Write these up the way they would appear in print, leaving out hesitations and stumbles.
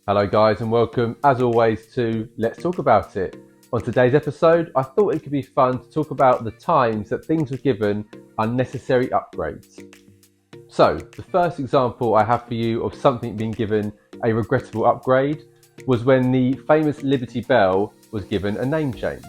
Hello guys and welcome as always to Let's Talk About It. On today's episode, I thought it could be fun to talk about the times that things were given unnecessary upgrades. So, the first example I have for you of something being given a regrettable upgrade was when the famous Liberty Bell was given a name change.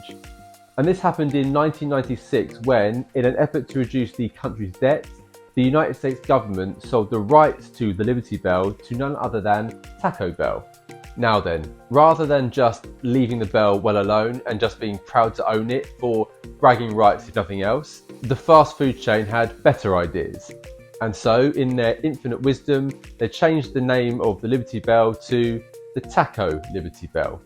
And this happened in 1996 when, in an effort to reduce the country's debt, the United States government sold the rights to the Liberty Bell to none other than Taco Bell. Now then, rather than just leaving the bell well alone and just being proud to own it for bragging rights if nothing else, the fast food chain had better ideas. And so, in their infinite wisdom, they changed the name of the Liberty Bell to the Taco Liberty Bell.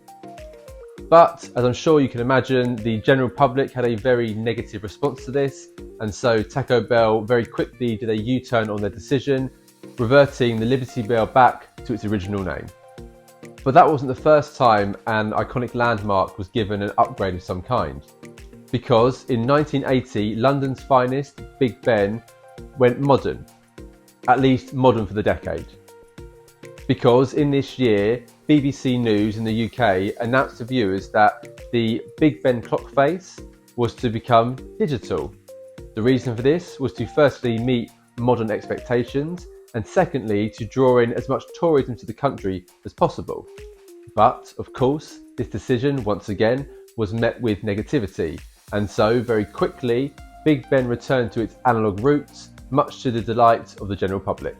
But, as I'm sure you can imagine, the general public had a very negative response to this, and so Taco Bell very quickly did a U-turn on their decision, reverting the Liberty Bell back to its original name. But that wasn't the first time an iconic landmark was given an upgrade of some kind. Because in 1980, London's finest, Big Ben, went modern. At least modern for the decade. Because in this year, BBC News in the UK announced to viewers that the Big Ben clock face was to become digital. The reason for this was to firstly meet modern expectations and secondly to draw in as much tourism to the country as possible. But, of course, this decision once again was met with negativity, and so very quickly Big Ben returned to its analogue roots, much to the delight of the general public.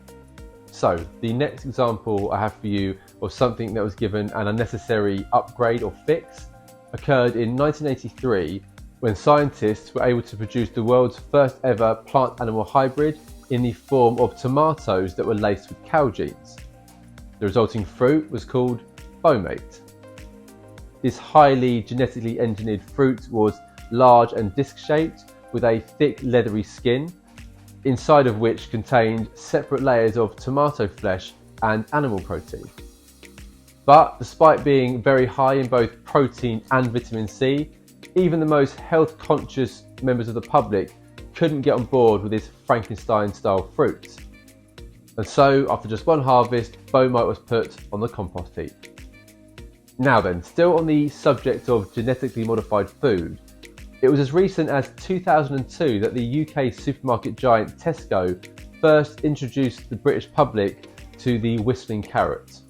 So, the next example I have for you of something that was given an unnecessary upgrade or fix occurred in 1983 when scientists were able to produce the world's first ever plant-animal hybrid in the form of tomatoes that were laced with cow genes. The resulting fruit was called Foamate. This highly genetically engineered fruit was large and disc-shaped with a thick leathery skin, inside of which contained separate layers of tomato flesh and animal protein. But despite being very high in both protein and vitamin C, even the most health-conscious members of the public couldn't get on board with this Frankenstein-style fruit. And so, after just one harvest, Foamate was put on the compost heap. Now then, still on the subject of genetically modified food, it was as recent as 2002 that the UK supermarket giant Tesco first introduced the British public to the whistling carrot.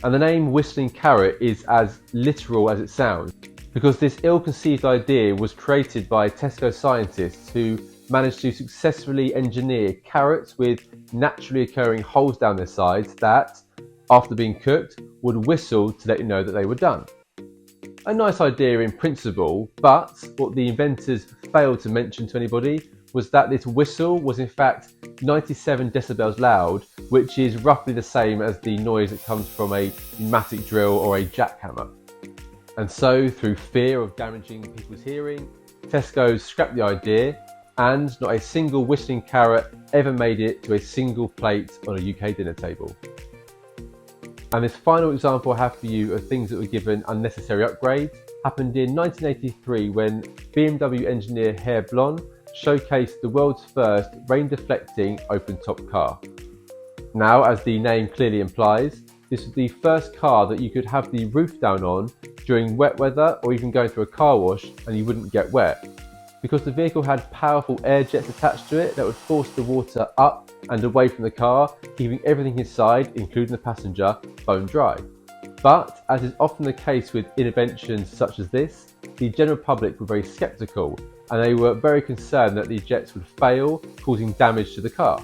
And the name whistling carrot is as literal as it sounds, because this ill-conceived idea was created by Tesco scientists who managed to successfully engineer carrots with naturally occurring holes down their sides that, after being cooked, would whistle to let you know that they were done. A nice idea in principle, but what the inventors failed to mention to anybody was that this whistle was in fact 97 decibels loud, which is roughly the same as the noise that comes from a pneumatic drill or a jackhammer. And so, through fear of damaging people's hearing, Tesco scrapped the idea, and not a single whistling carrot ever made it to a single plate on a UK dinner table. And this final example I have for you of things that were given unnecessary upgrades happened in 1983 when BMW engineer Herr Blon showcased the world's first rain-deflecting open-top car. Now, as the name clearly implies, this was the first car that you could have the roof down on during wet weather or even going through a car wash and you wouldn't get wet, because the vehicle had powerful air jets attached to it that would force the water up and away from the car, keeping everything inside, including the passenger, bone dry. But, as is often the case with interventions such as this, the general public were very sceptical and they were very concerned that the jets would fail, causing damage to the car.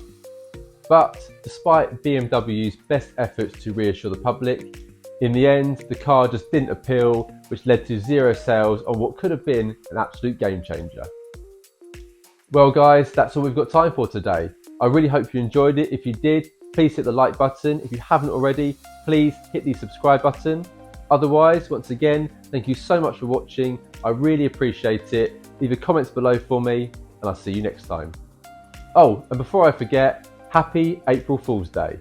But, despite BMW's best efforts to reassure the public, in the end the car just didn't appeal, which led to zero sales on what could have been an absolute game changer. Well guys, that's all we've got time for today. I really hope you enjoyed it. If you did, please hit the like button. If you haven't already, please hit the subscribe button. Otherwise, once again, thank you so much for watching. I really appreciate it. Leave your comments below for me, and I'll see you next time. Oh, and before I forget, happy April Fool's Day.